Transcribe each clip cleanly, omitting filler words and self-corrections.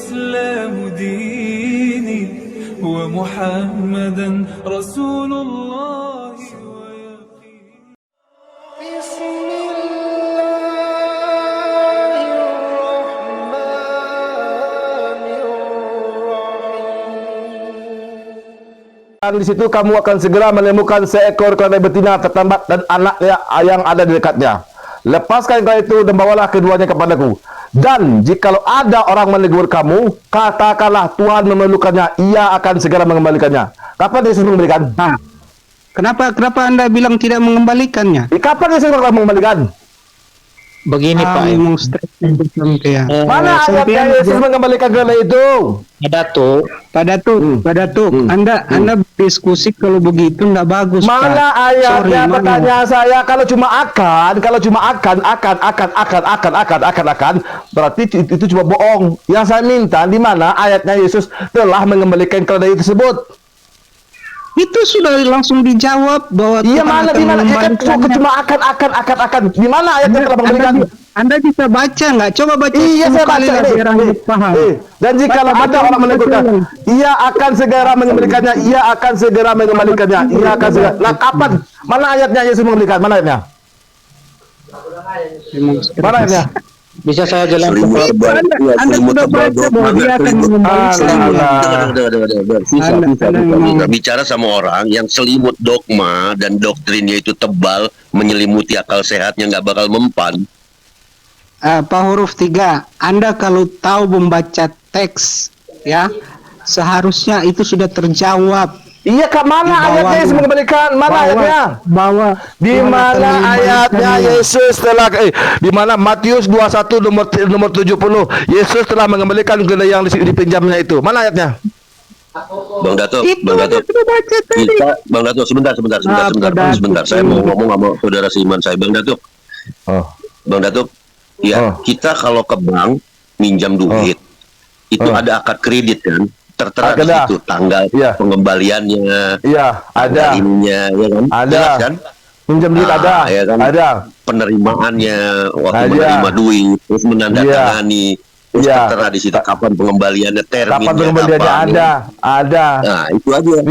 الإسلام ديني ومحمدا رسول الله بسم الله الرحمن الرحيم. Di situ kamu akan segera menemukan seekor keledai betina tertambat dan anaknya yang ada di dekatnya. Lepaskan keledai itu dan bawalah keduanya kepadaku. Dan jikalau ada orang menegur kamu, katakanlah Tuhan memerlukannya, ia akan segera mengembalikannya. Kapan Yesus mengembalikan? Nah, kenapa Anda bilang tidak mengembalikannya? Kapan Yesus akan mengembalikan? Begini Pak, memang stres ya. Mana ayatnya Yesus mengembalikan keledai itu? Pada tuh, Anda berdiskusi kalau begitu enggak bagus. Mana Pak. ayatnya? Sorry, Pertanyaan saya, kalau cuma akan, berarti itu cuma bohong. Yang saya minta, di mana ayatnya Yesus telah mengembalikan keledai tersebut? Itu sudah langsung dijawab bahwa Iya, Tuhan mana akan di mana? mengembalikannya. Cuma akan. Di mana ayatnya telah mengembalikan? Anda bisa baca nggak? Coba baca. Iya, 10 saya kali baca lah ini. biar Anda paham. Dan jika ada orang menegurkan, ia akan segera mengembalikannya. Ia akan segera mengembalikannya. Ia akan segera. Nah, kapan? Mana ayatnya Yesus mengembalikan? Mana ayatnya? Mana ayatnya? bisa saya jelaskan? Anda sudah baca bahwa dia akan mengembalikan. Kita bicara sama orang yang selimut dogma dan doktrinnya itu tebal, menyelimuti akal sehatnya, nggak bakal mempan. Pak huruf 3, Anda kalau tahu membaca teks, ya, seharusnya itu sudah terjawab. Iya, Kak, mana ayatnya Yesus mengembalikan? Mana ayatnya? Di mana ayatnya Yesus telah di mana Matius 21 nomor 70 Yesus telah mengembalikan keledai yang dipinjamnya itu. Mana ayatnya? Bang Dato, Bang Dato, sebentar. Saya mau ngomong sama saudara seiman saya, Bang Dato. Bang Dato, ya, kita kalau ke bank minjam duit, itu ada akad kredit kan? Tertera di situ tanggal pengembaliannya, ada ininya, ya kan? Ada. Jelas, kan? Minjam duit ada, ya kan? ada. Penerimaannya waktu menerima duit, terus menandatangani, terus tertera di situ kapan pengembaliannya, terminnya, kapan pengembaliannya ada. Nah, itu aja.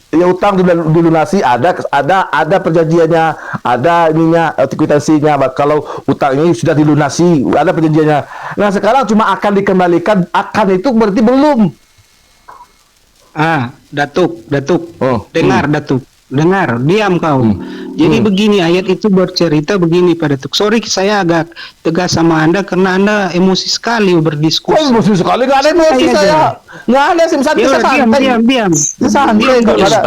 Ya, utang dilunasi ada perjanjiannya, ada ininya, kwitansinya. Kalau utang ini sudah dilunasi, ada perjanjiannya. Nah, sekarang cuma akan dikembalikan, akan itu berarti belum. Datuk, dengar, diam kau. Jadi begini, ayat itu bercerita begini pada Datuk. Sorry, saya agak tegas sama Anda karena Anda emosi sekali berdiskusi. Oh, emosi sekali? Gak ada emosi saya. Gak ada, santai. Diam. Santai, gak ada.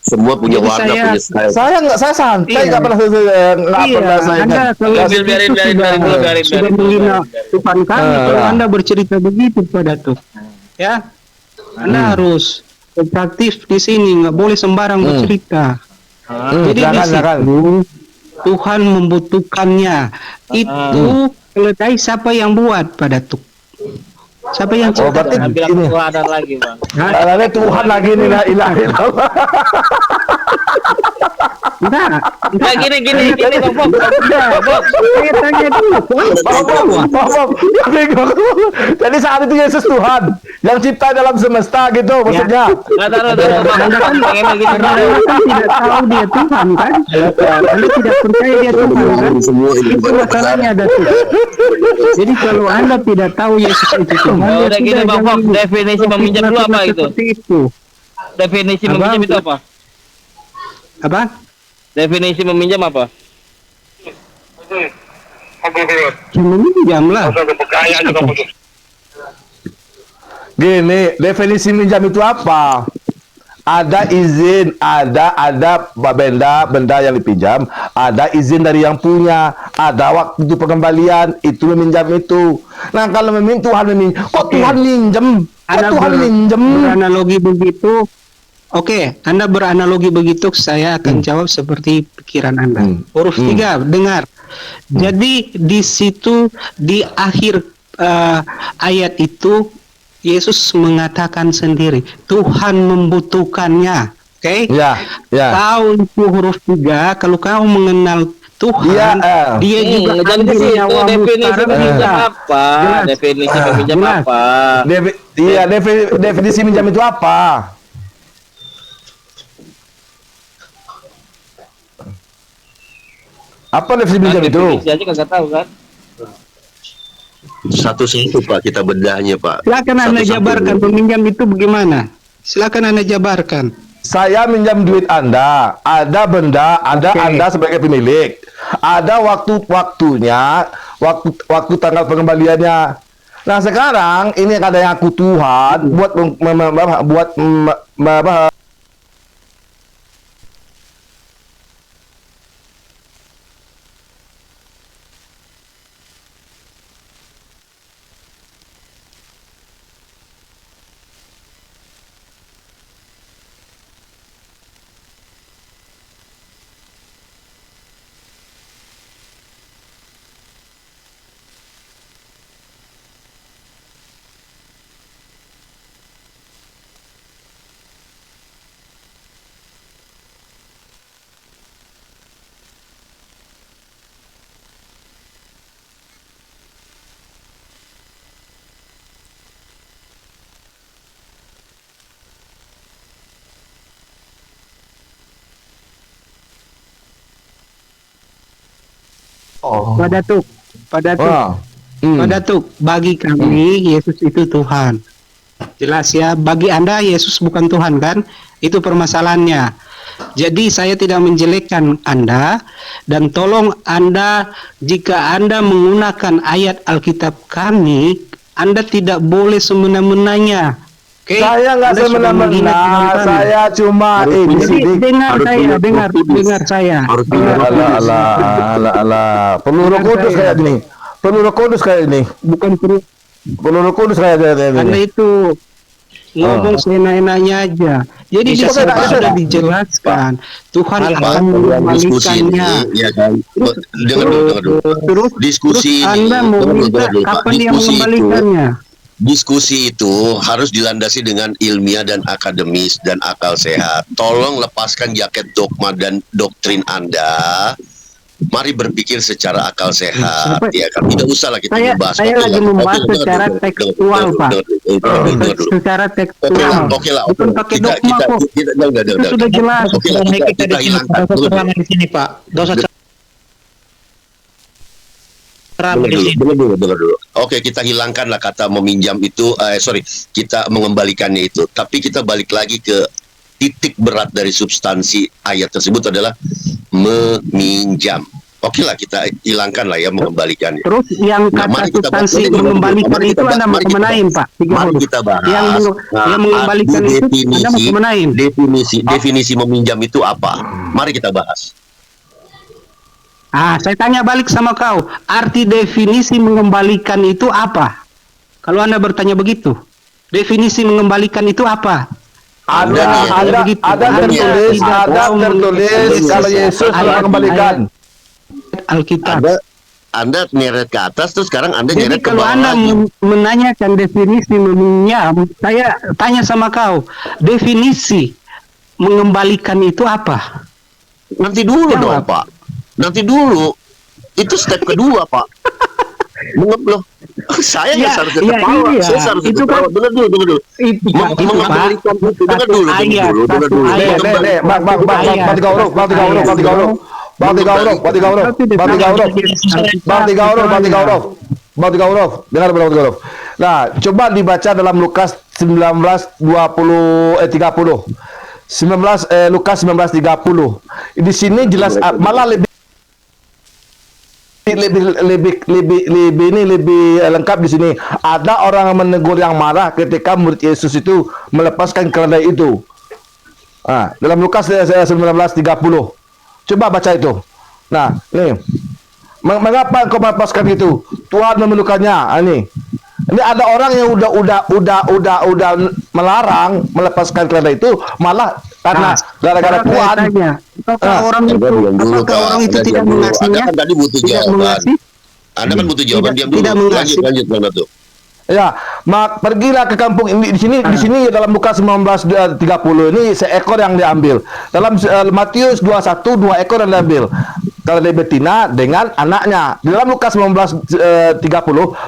Semua punya warna, punya style. Saya santai, nggak pernah saya. Anda kalau sudah menghina Tuhan kami, kalau Anda bercerita begitu pada Datuk, ya. Anda harus kooperatif di sini, nggak boleh sembarang bercerita. Jadi di situ Tuhan membutuhkannya. Itu keledai siapa yang buat pada Datuk? Siapa yang cipta? Bilang Tuhan lagi, Bang. Ada Tuhan lagi nih, la ilaha illallah. Enggak gini Bang. Saya tanya dulu. Jadi saat itu Yesus Tuhan yang cipta dalam semesta gitu maksudnya. Anda kan tidak tahu dia Tuhan kan? Anda tidak percaya dia Tuhan kan? Itu masalahnya ada tuh. Jadi kalau Anda tidak tahu Yesus itu Tuhan, udah gini Bang Fox, definisi meminjam dulu apa itu? Definisi meminjam itu apa? Apa? Definisi meminjam apa? Meminjam lah. Gini, definisi minjam itu apa? Ada izin, ada benda yang dipinjam, ada izin dari yang punya, ada waktu pengembalian, itu meminjam itu. Nah, kalau Tuhan meminjam, kok Tuhan minjem? Tuhan minjem? Beranalogi begitu. Oke, Anda beranalogi begitu, saya akan jawab seperti pikiran Anda. Huruf 3, dengar. Jadi di situ di akhir ayat itu Yesus mengatakan sendiri, Tuhan membutuhkannya. Oke? Ya. Tahu itu huruf 3, kalau kau mengenal Tuhan, Iya, dia juga dan ambil ke situ nyawamu definisi sekarang meminjam juga. apa? Jelas. Definisi meminjam Jelas. apa? Definisi minjam itu apa? Apa definisi minjam itu? Definisi aja kagak tahu kan? Satu-satu Pak, kita bedahnya Pak. Silakan Anda Satu-satu. jabarkan peminjam itu bagaimana? Silakan Anda jabarkan. Saya minjam duit Anda, ada benda, ada Oke. Anda sebagai pemilik, ada waktunya, waktu tanggal pengembaliannya. Nah sekarang ini ada yang aku Tuhan buat Pak Datuk, Pak Datuk, Pak Datuk, bagi kami Yesus itu Tuhan. Jelas ya, bagi Anda Yesus bukan Tuhan kan? Itu permasalahannya. Jadi saya tidak menjelekkan Anda, dan tolong Anda, jika Anda menggunakan ayat Alkitab kami, Anda tidak boleh semena-menanya. Oke? Saya nggak Anda sudah menghina Tuhan semena-mena, kami. saya cuma Jadi dengar Harus saya, punya dengar kudus. saya. Harus Dengar. punya Alah. Perlu Roh Kudus kayak gini. Perlu Roh Kudus kayak ini. Bukan perlu Perlu Roh Kudus kayak Anda ini. itu ngomong seenak-enaknya aja. Jadi di Bisa situ saya- sudah dijelaskan Tuhan Pak, akan diskusi ini, mengembalikannya. ya kan? Dengar dulu. Terus Diskusi terus ini, Anda mau dengar minta dulu, Pak. kapan dia Diskusi itu- mengembalikannya? Diskusi itu harus dilandasi dengan ilmiah dan akademis dan akal sehat. Tolong lepaskan jaket dogma dan doktrin Anda. Mari berpikir secara akal sehat. Sampai- Ya kan, tidak usah lah kita Saya membahas. saya Oke lagi lah. membahas Oke, secara dengar dulu, tekstual, Pak. dengar dulu. Secara Oke lah, tekstual. oke lah. Bukan pakai dogma kok. Jangan. Itu sudah jelas. Oke lah, kita hilangkan. di sini Pak. Dosa Dengar dulu. Oke, kita hilangkanlah kata meminjam itu, kita mengembalikannya itu. Tapi kita balik lagi ke titik berat dari substansi ayat tersebut adalah meminjam. Oke lah, kita hilangkan lah ya mengembalikannya. Terus yang Nah, kata mari kita bahas. substansi Mari mengembalikan kita itu bahas. Anda mau Mari kita kemenain, bahas. Pak? Tiga Mari huruf. kita bahas. Yang mengembalikan itu Anda mau kemenain. Definisi meminjam itu apa? Mari kita bahas. Saya tanya balik sama kau. Arti definisi mengembalikan itu apa? Kalau Anda bertanya begitu, definisi mengembalikan itu apa? Ada begitu. tertulis kalau Yesus mengembalikan. Alkitab. Anda nyeret ke atas, terus sekarang Anda Jadi nyeret ke kalau bawah Anda lagi. menanyakan definisi meminjam, saya tanya sama kau, definisi mengembalikan itu apa? Nanti dulu Jawab. dong, Pak. Nanti dulu. Itu step kedua, Pak. Loh, saya nggak Ya, seharusnya ya, ketawa. iya. Saya seharusnya Itu ketawa. kan- Dengar dulu. Itu Pak. Mengembalikan itu. Dengar Satu dulu. ayat, Dengar satu dulu. ayat. Bang, tiga huruf. Nah, coba dibaca dalam Lukas 19:30. Lukas 19:30. Di sini jelas malah lebih lengkap di sini. Ada orang yang menegur yang marah ketika murid Yesus itu melepaskan keledai itu. Dalam Lukas 19:30. Coba baca itu. Nah, nih. Mengapa engkau melepaskan itu? Tuhan memerlukannya. Ini ada orang yang udah melarang melepaskan keledai itu, malah karena gara-gara Tuhan. Apakah orang itu tidak mengasihinya? Anda kan tadi butuh Tidak jawaban. mengasihi? Anda kan butuh jawaban. Diam Tidak dulu. mengasihi. Lanjut, Bang Datuk. Ya, pergilah ke kampung ini. Di sini dalam Lukas 19:30 ini seekor yang diambil. Dalam Matius 21 2 ekor yang diambil. keledai betina dengan anaknya. Di dalam Lukas 19:30,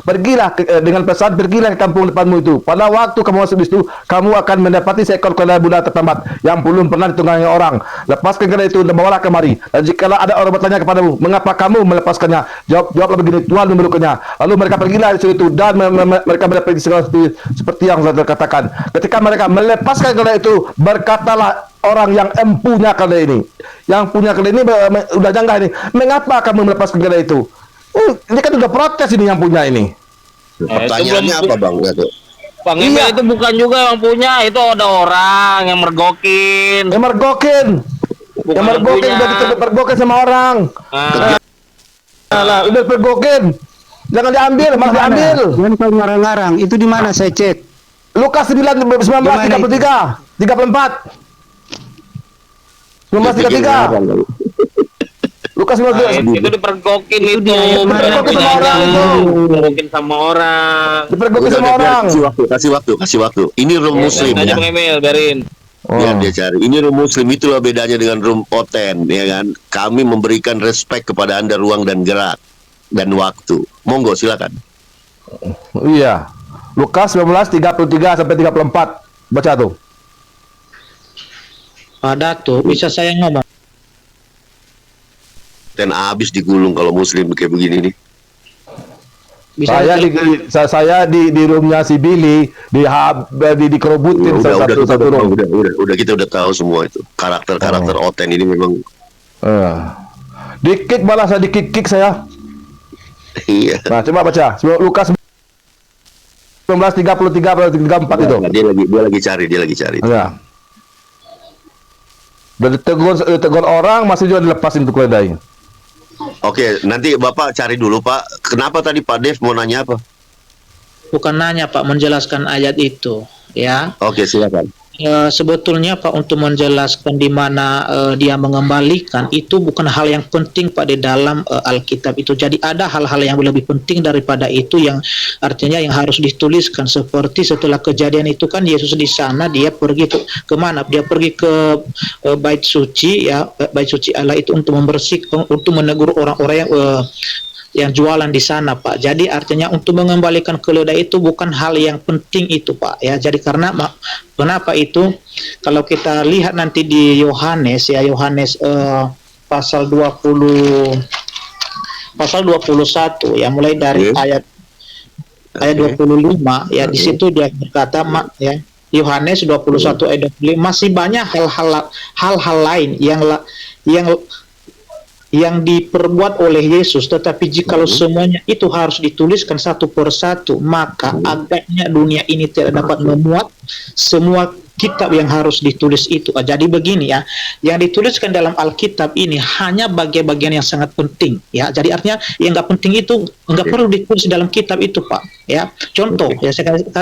pergilah dengan pesan, pergilah ke kampung depanmu itu. Pada waktu kamu masuk di situ, kamu akan mendapati seekor keledai muda tertambat yang belum pernah ditunggangi orang. Lepaskan keledai itu dan bawalah kemari. Dan jikalau ada orang bertanya kepadamu, mengapa kamu melepaskannya? Jawablah begini, Tuhan memerlukannya. Lalu mereka pergilah di situ dan mereka mendapat segala seperti yang saya katakan. Ketika mereka melepaskan keledai itu, berkatalah orang yang empunya keledai ini, yang punya keledai ini udah janggah ini, mengapa kamu melepaskan keledai itu? Ini kan udah protes ini yang punya ini. Pertanyaannya apa Bang Gatot? Bang Emil itu bukan juga yang punya, itu ada orang yang mergokin. Yang mergokin udah dipergokin sama orang. Nah, udah pergokin. Jangan diambil, malah diambil. Jangan kau ngarang-ngarang. Itu di mana saya cek? Lukas 19:33, 34. 19:33. Lukas 19:33. Itu dipergokin itu. Dipergokin sama orang itu. Dipergokin sama orang. Dipergokin sama orang. Kasih waktu. Ini room muslim ya. Bang Emil, biarin. Biar dia cari. Ini room muslim, itulah bedanya dengan room oten, ya kan? Kami memberikan respect kepada Anda ruang dan gerak dan waktu. Monggo silakan. Iya. Lukas 19:33 sampai 34. Baca tuh. Pak Dato, bisa saya ngomong? Dan habis digulung kalau muslim kayak begini nih. Bisa Saya di roomnya si Billy dikerobutin Udah kita udah tahu semua itu. Karakter oten ini memang di-kick, malah saya di-kick saya. iya. Nah, coba baca Lukas 19:33-34 itu. Dia lagi cari. Ya. Udah ditegur orang, masih juga dilepasin tuh keledai. Oke, nanti Bapak cari dulu Pak. Kenapa tadi Pak Dev mau nanya apa? Bukan nanya Pak, menjelaskan ayat itu, ya. Oke, silakan. Sebetulnya Pak, untuk menjelaskan di mana dia mengembalikan itu bukan hal yang penting Pak di dalam Alkitab itu. Jadi ada hal-hal yang lebih penting daripada itu, yang artinya yang harus dituliskan. Seperti setelah kejadian itu kan Yesus di sana, dia pergi ke mana? Dia pergi ke bait suci, ya, bait suci Allah itu untuk membersihkan, untuk menegur orang-orang yang jualan di sana Pak. Jadi artinya untuk mengembalikan keledai itu bukan hal yang penting itu Pak, ya. Jadi karena kenapa itu? Kalau kita lihat nanti di Yohanes, ya, Yohanes pasal 21 ya, mulai dari ayat 25 ya. Di situ dia berkata ya, Yohanes 21 ayat 25, masih banyak hal-hal lain yang diperbuat oleh Yesus, tetapi jikalau semuanya itu harus dituliskan satu persatu, maka agaknya dunia ini tidak dapat memuat semua kitab yang harus ditulis itu. Jadi begini ya, yang dituliskan dalam Alkitab ini hanya bagian-bagian yang sangat penting, ya. Jadi artinya yang nggak penting itu nggak perlu ditulis dalam kitab itu Pak, ya. Contoh ya,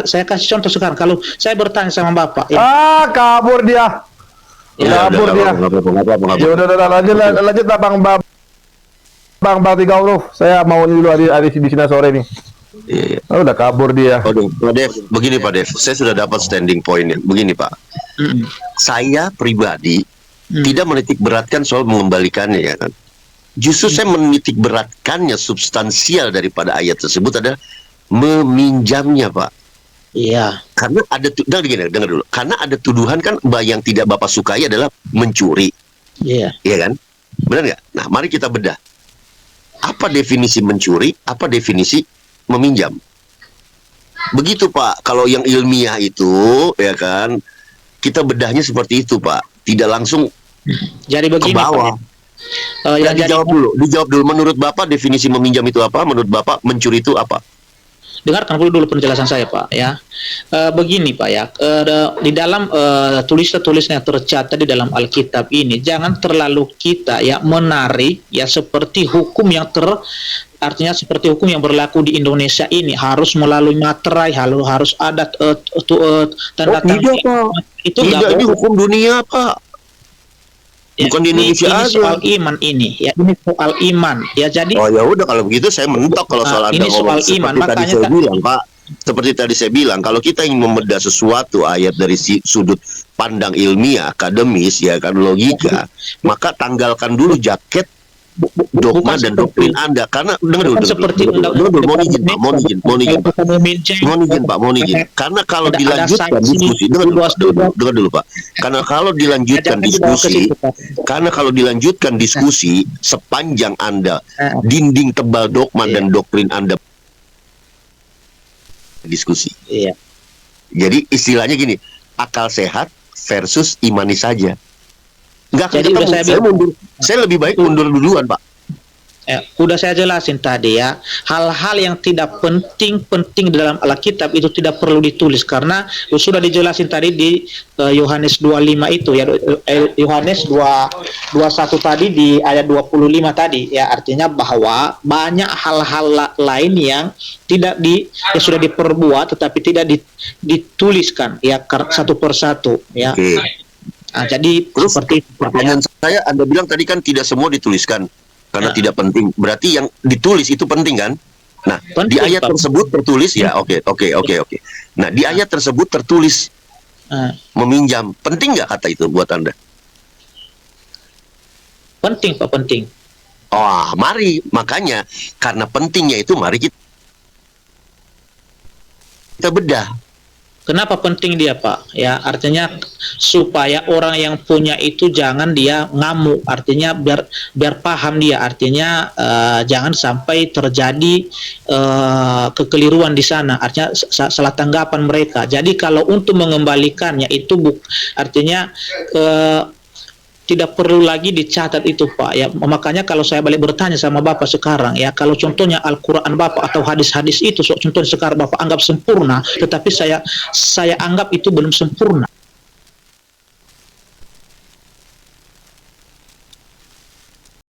saya kasih contoh sekarang. Kalau saya bertanya sama Bapak, ya, kabur dia. Kabur dia. Ya udah lanjut Bang Tiga Huruf. Saya mau dulu hari di sini sore nih. Iya. Udah kabur dia. Pak Dev, begini Pak Dev, saya sudah dapat standing pointnya. Begini Pak, saya pribadi tidak menitik beratkan soal mengembalikannya, ya kan. Justru saya menitik beratkannya substansial daripada ayat tersebut adalah meminjamnya Pak. iya. Karena ada dengar dulu. Karena ada tuduhan kan yang tidak Bapak sukai adalah mencuri. Iya. Iya kan? Benar nggak? Nah, mari kita bedah. Apa definisi mencuri? Apa definisi meminjam? Begitu Pak. Kalau yang ilmiah itu, ya kan, kita bedahnya seperti itu Pak. Tidak langsung Jadi begini ke bawah. Pak, yang Dijawab dulu. Menurut Bapak definisi meminjam itu apa? Menurut Bapak mencuri itu apa? dengarkan dulu penjelasan saya Pak, ya. Begini Pak, ya, di dalam tulisan-tulisan yang tercatat di dalam Alkitab ini jangan terlalu kita ya menarik ya seperti hukum yang artinya seperti hukum yang berlaku di Indonesia ini harus melalui materai, harus ada tanda tangan. Itu tidak, ini hukum dunia Pak. Bukan di Indonesia ini aja. Soal iman ini, ya, ini soal iman, ya. Jadi oh ya udah kalau begitu saya mentok kalau soal Anda ini ngomong soal iman. seperti tadi saya bilang Pak. Seperti tadi saya bilang, kalau kita ingin membedah sesuatu ayat dari sudut pandang ilmiah, akademis, ya kan, logika, maka tanggalkan dulu jaket dogma bukan dan seperti- doktrin Anda. Karena dengar bukan dulu, seperti mohon izin Pak, mohon izin Pak. Kalau meminjam- Mohon izin. Karena kalau Ada dilanjutkan sanksi diskusi, di bawah dengar dulu Pak. Karena kalau dilanjutkan Jangan dibawa ke diskusi, situ, Pak. karena kalau dilanjutkan diskusi sepanjang Anda dinding tebal dogma dan doktrin Anda diskusi. Iya. Jadi istilahnya gini, akal sehat versus imani saja. Nggak akan Jadi ketemu. udah saya Saya bilang. mundur. Saya lebih baik mundur duluan, Pak. Udah saya jelasin tadi ya, hal-hal yang tidak penting dalam Alkitab itu tidak perlu ditulis karena sudah dijelasin tadi di Yohanes 25 itu ya, Yohanes 21 tadi di ayat 25 tadi ya, artinya bahwa banyak hal-hal lain yang tidak yang sudah diperbuat tetapi tidak dituliskan ya satu persatu ya. Oke. Nah, jadi Terus seperti itu, Pak, ya. pertanyaan saya, Anda bilang tadi kan tidak semua dituliskan karena tidak penting. Berarti yang ditulis itu penting kan? Nah, Penting, di ayat Pak. tersebut tertulis ya, oke. Nah, di ayat tersebut tertulis Nah, meminjam. Penting nggak kata itu buat Anda? penting Pak, penting. Oh, mari. Makanya karena pentingnya itu mari kita bedah. Kenapa penting dia Pak? Ya artinya supaya orang yang punya itu jangan dia ngamuk. Artinya biar paham dia. Artinya jangan sampai terjadi kekeliruan di sana. Artinya salah tanggapan mereka. Jadi kalau untuk mengembalikannya itu artinya tidak perlu lagi dicatat itu Pak ya. Makanya kalau saya balik bertanya sama Bapak sekarang ya, kalau contohnya Al-Qur'an Bapak atau hadis-hadis itu contohnya sekarang Bapak anggap sempurna, tetapi saya anggap itu belum sempurna.